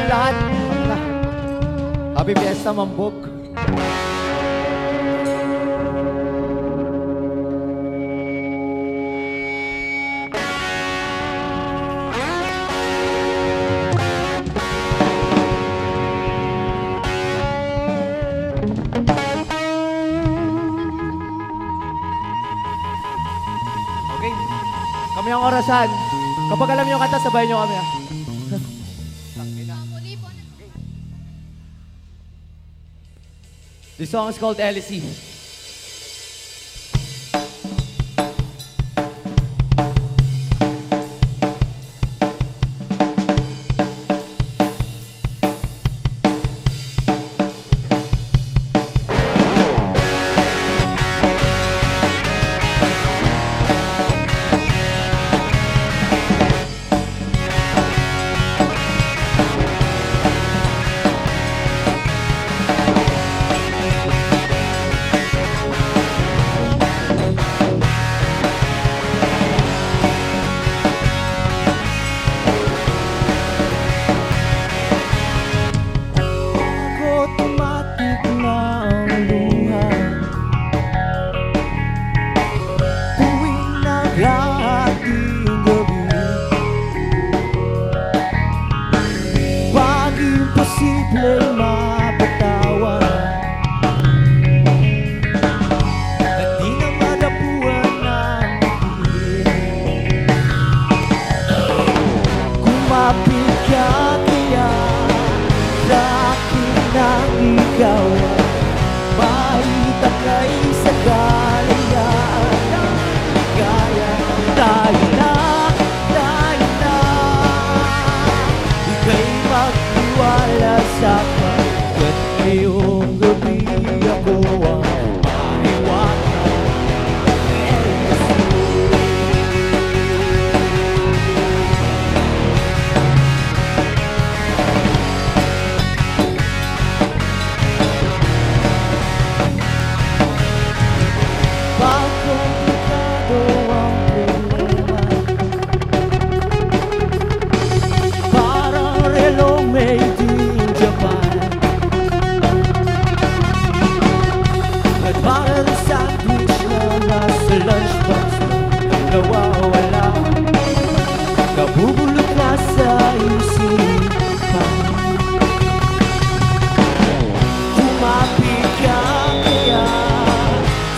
kayong lahat. Happy Fiesta, Mambog. Okay. Kami ang orasan. Kapag alam niyo yung kanta, sabayan niyo kami, ha? This song is called LSE. Imposible mapatawan at di na madapuan ng pili. Kumapit ka kaya sa akin ng ikaw maitakay sa galayan. Kaya tayo na ika'y magtiwala sa pagkat ngayong gabi ako ang mahiwaga. Pag komplikado ang problema, parang relong made in Japan, at parang sandwich na nasa lunchbox nawawala, nabubulot na sa isipan. Kumapit ka kaya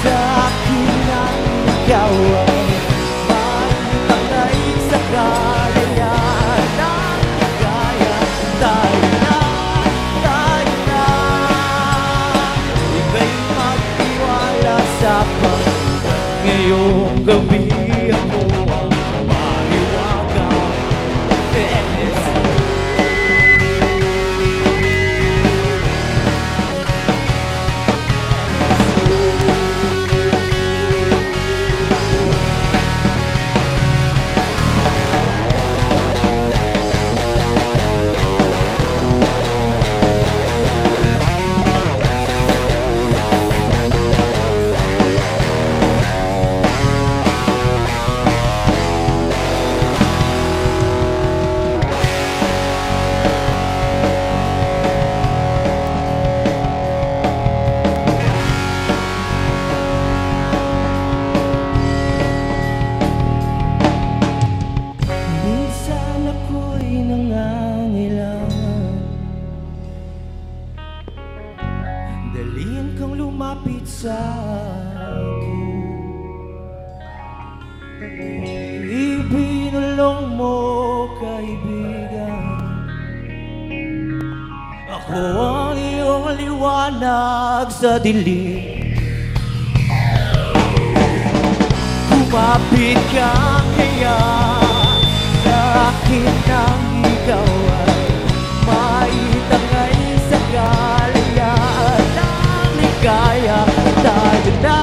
sa akin ng ikaw ay maitangay sa galayan ng ligaya. Tayo na ika'y magtiwala sa pagkat ngayong gabi ako ang mahiwaga. Minsan ako'y nangangailangan dalhin kang lumapit sa akin. Ibinulong mo, kaibigan, ako ang iyong liwanag sa dilim. Kumapit ka kaya sa akin ng ikaw ay maitangay sa galayan ng ligaya. Tayo na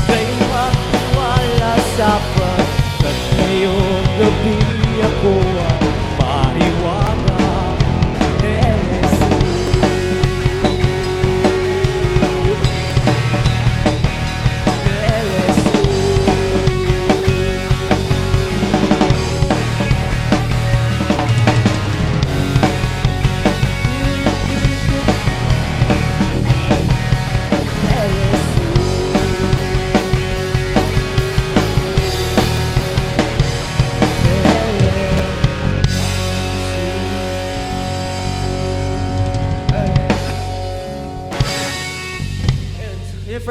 ika'y magtiwala sa pagkat ngayong gabi ako ang mahiwaga.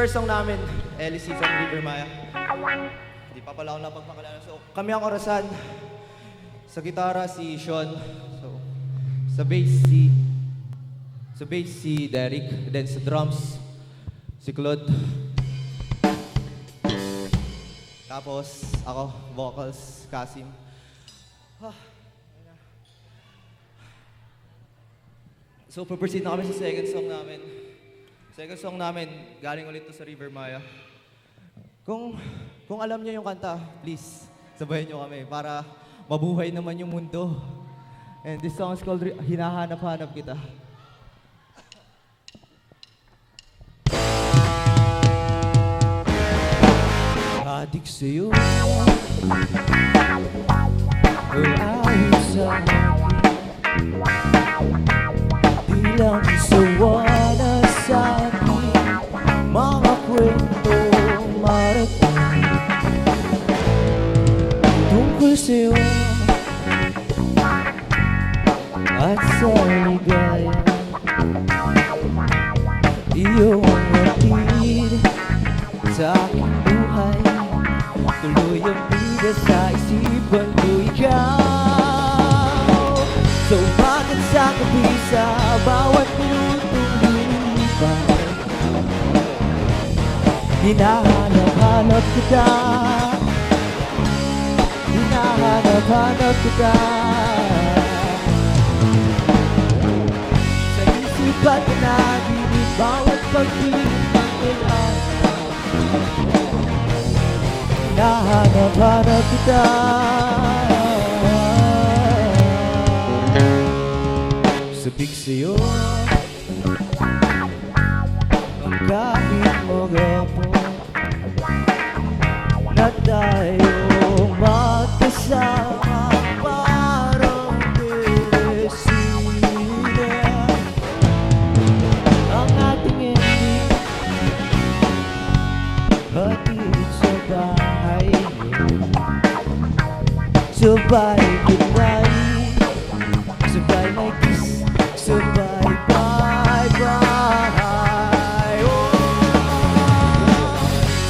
first song namin, LC from River Maya. Hindi pa pala ako napagpakalala. So, kami ang orasan. Sa gitara, si Sean. So, sa bass, si Derek. Then sa drums, si Claude. Tapos, ako, vocals, Kasim. So, proceed na kami sa second song namin. Second song namin, galing ulit to sa River Maya. Kung alam niyo yung kanta, please, sabayan niyo kami para mabuhay naman yung mundo. And this song is called Hinahanap-hanap Kita. Adik sa'yo ang awit sa di lang sawana sa akin mga kwento marating tungkol sa'yo at sa ligaya iyong hatid sa aking buhay tuloy ang bida sa isipan ko ikaw so bakit sa gabi sa bawat minutong lumipas hinahanap-hanap kita hinahanap-hanap kita sa isipan ko naginip bawat pag-ibig ng ilan hinahanap-hanap kita sabik sa'yo ang kahit magapon na tayong magkasama parang Pangasinan ang ating ending hatid sa bahay sabay goodnight sabay may kiss sabay bye-bye oh.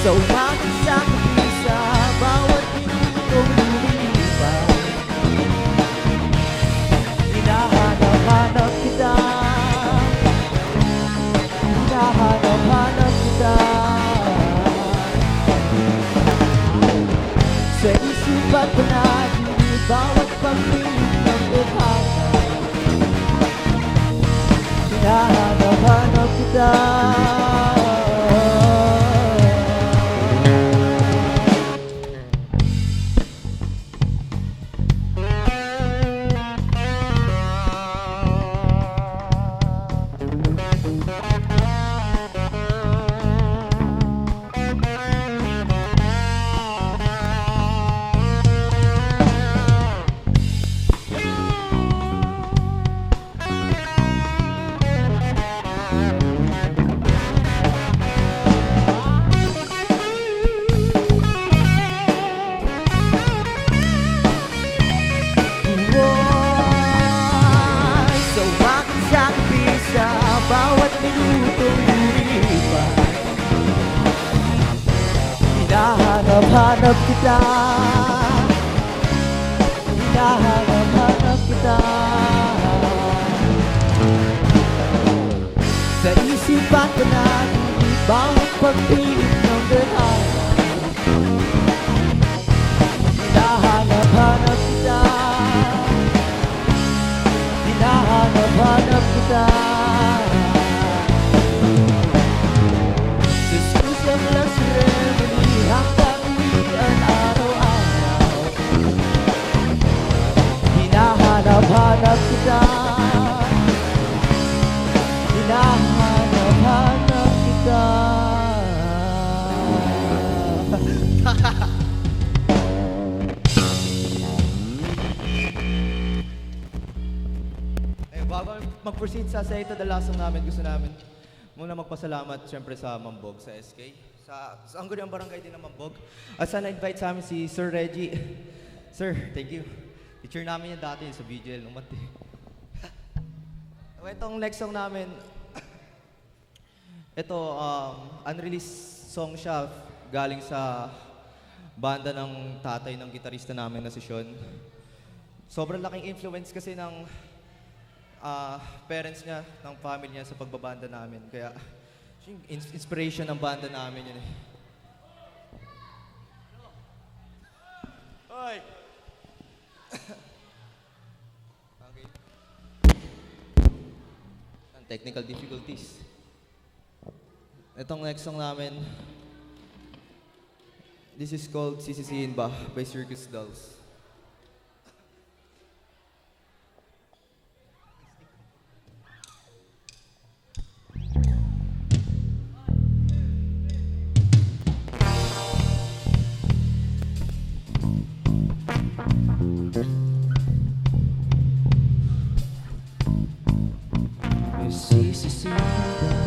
So umakin sa kabisa bawat minutong lumipas hinahanap-hanap kita hinahanap-hanap kita sa isipan ko naginip bawat pag-ibig ng tadhana hinahanap-hanap kita bawat minutong lumipas hinahanap-hanap kita hinahanap-hanap kita sa isipan ko naginip bawat pag-ibig ng tadhana hinahanap-hanap kita hinahanap-hanap kita Susam lang si Remedy hanggang uwian araw-araw hinahanap-hanap kita hinahanap-hanap kita Bago mag-proceed sa Say Ito the Last song namin, gusto namin muna magpasalamat syempre sa Mambog, sa SK, sa Angguniang Barangay din ng Mambog. At sana invite sa amin si Sir Reggie. Sir, thank you. Teacher namin yan dati sa BGL nung Mati. Itong next song namin, Ito, unreleased song siya galing sa banda ng tatay ng gitarista namin na si Sean. Sobrang laking influence kasi ng parents niya, ng family niya sa pagbabanda namin. Kaya, siya yung inspiration ng banda namin yun eh. Hoy! Okay. Ang technical difficulties. Itong next song namin, this is called Sisisihin Ba by Circus Dolls. Sisisihin ba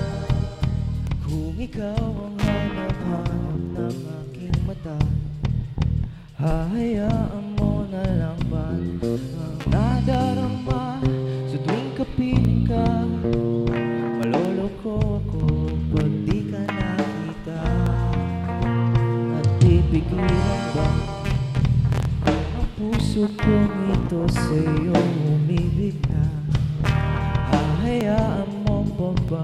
kung ikaw ang hanap-hanap ng aking mata? Hahayaan mo na lang ba ang nadarama sa tuwing kapiling ka? Maloloko ako pag di ka nakita. At pipigilan ba kung ang puso kong ito sa'yo umibig na? Hahayaan mo pa ba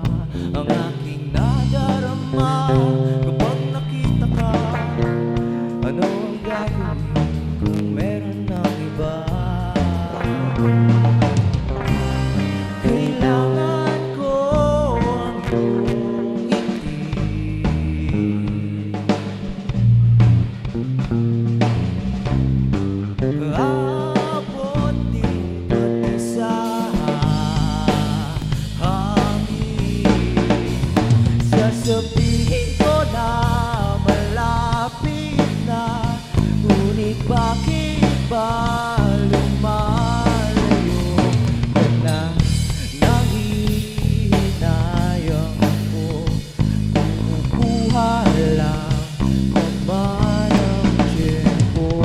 ang aking nadarama kapag nakita ka? Ano ang gagawin kung meron ng iba? Kailangan ko ang iyong ngiti. Abot din pati sa sasabihin ko na malapit na, ngunit bakit ba lumalayo ka na? Nanghihinayang ako, kumukuha lang naman ang tiyempo.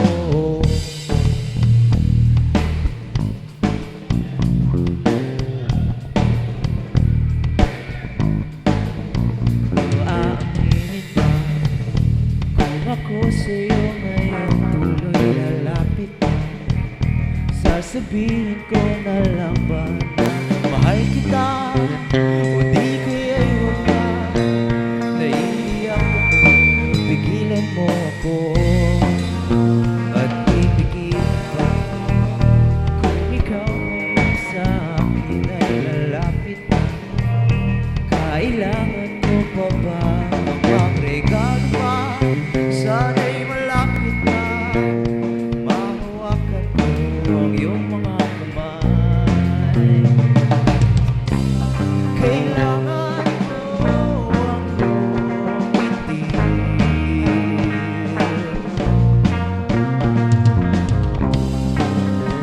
Ako sa'yo ngayon tuloy lalapit na. Sasabihin ko na lang ba na mahal kita o di kaya yung na naiiyak ako, pigilan mo ako at pipigilan ka kung ikaw ngayon sa akin ay lalapit na. Kailangan mo pa ba ang regalo pa? Sana'y malapit na mahawakan ko ang iyong mga kamay. Kailangan ko ang iyong ngiti.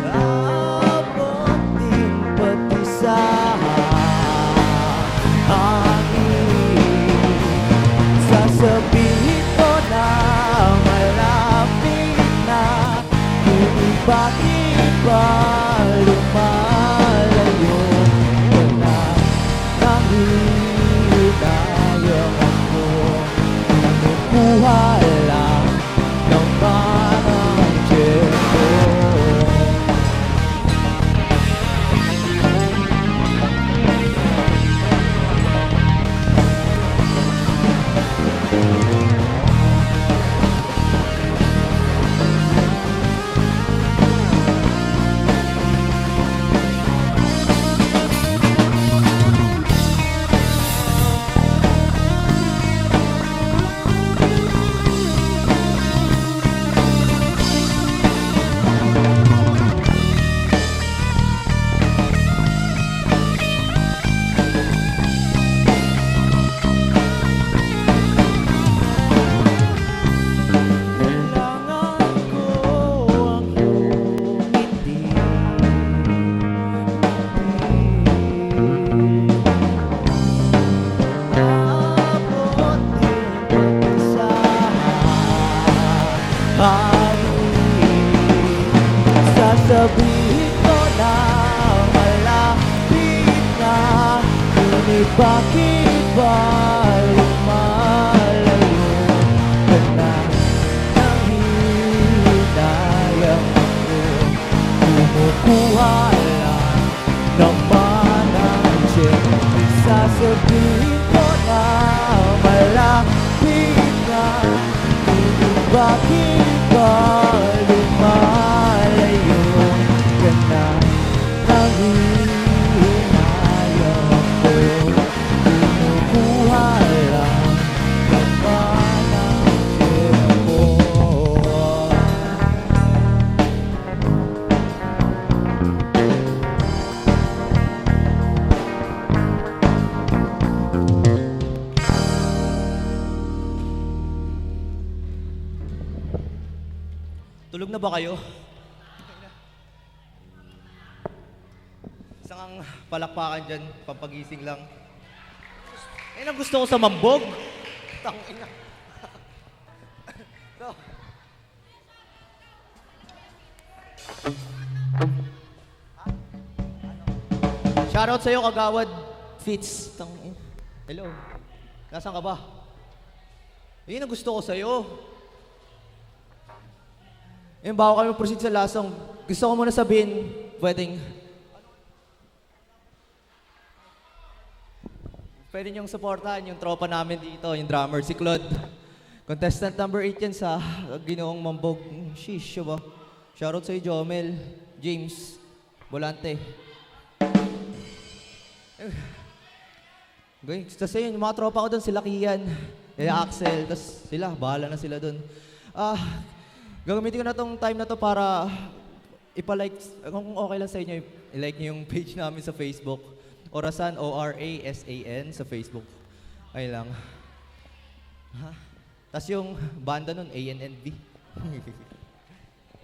Abot din pati sa hangin. Sasabihin ko na malapit na, ngunit bakit ba lumalayo ka na? Nanghihinayang ako, kumukuha lang ng parang tiyempo. Sasabihin ko na malapit na, ngunit bakit ba kinukuha lang naman ang siyempre sasabihin ko na malapit na. Bakit ba lumalayo ka na? Nangihinayang ko, kinukuha lang naman ang siyempre. Tulog na ba kayo? Isang palakpakan dyan, pampagising lang. Yan ang gusto ko sa mambog. Tangina. So. Shoutout sa'yo, Kagawad Fitz. Hello. Nasaan ka ba? Yan ang gusto ko sa'yo. Yung bago kami proceed sa last song, gusto ko muna sabihin, pwede niyong supportahan yung tropa namin dito, yung drummer, si Claude. Contestant number 8 yan sa Ginoong Mambog. Sheesh, siya ba? Shoutout sa'yo, Jomel, James, Volante. Tapos yun, yung mga tropa ko doon, sila Kian, Axel, tapos sila, bahala na sila doon. Gagamitin ko na tong time na to para ipalike, kung okay lang sa inyo, i-like nyo yung page namin sa Facebook. Orasan, O-R-A-S-A-N sa Facebook. Ay lang. Tapos yung banda nun, ANNB.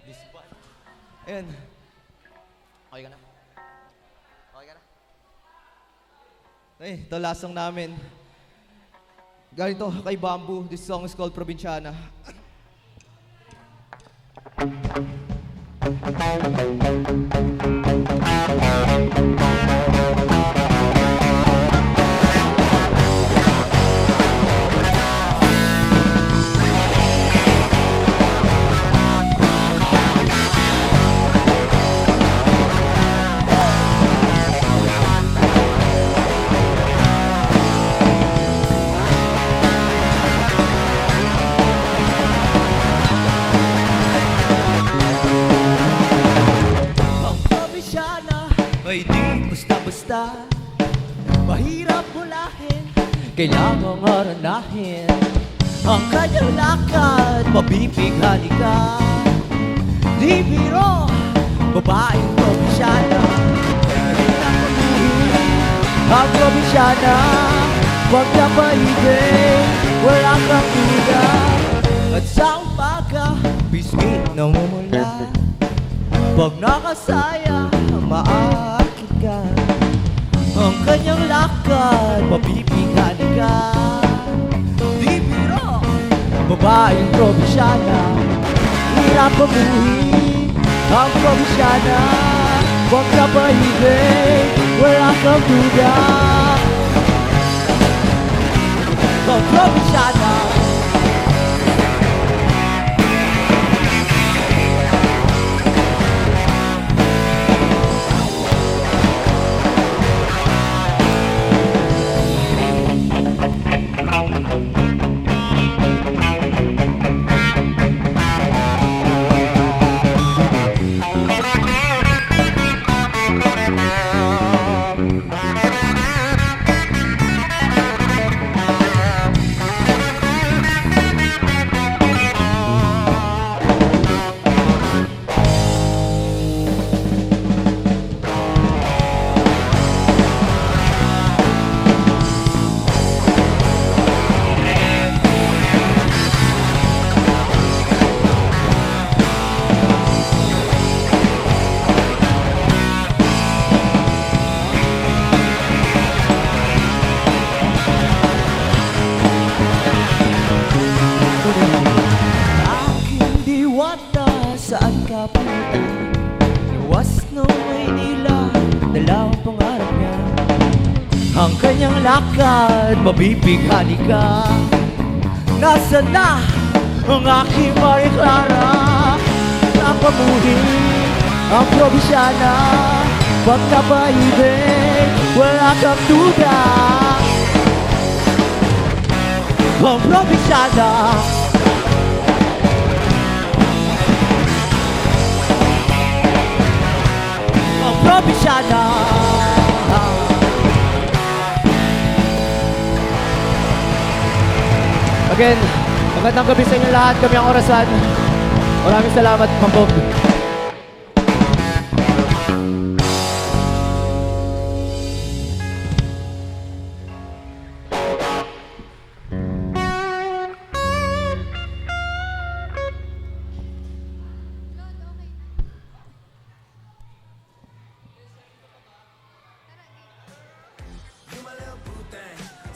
This band. Ayun. Okay ka na? Okay ka na? Ay, ito last song namin. Ganito kay Bamboo. This song is called Provinciana. Ay di basta-basta, mahirap bulahin, kailangang aranahin. Ang kanyang lakad, mabibighani ka. Di biro, babaeng probinsyana. Ang probinsyana, huwag na paibig, wala kang tuga. At sa umaga, biscuit na mumula. Pag nakasaya, maakit ka. Ang kanyang lakad, mabibighani ka. Di biro, babaeng probinsyana. Hirap pamuhi ang probinsyana. Huwag na pahibig, wala kang duda. Ang probinsyana. Saan ka pumunta? Iwas ng Maynila, dalawang pangarap niya. Ang kanyang lakad, mabibighani ka. Nasaan na ang aking Maria Clara? Napamuhi Ang probinsyana, pagkapaibig, wala kang duda. Ang probinsyana, ang probinsyana. Again, magandang gabi sa inyo lahat. Kami ang Orasan. Maraming salamat, Mambog.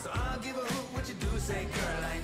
So I'll give a hoot what you do, say girl, I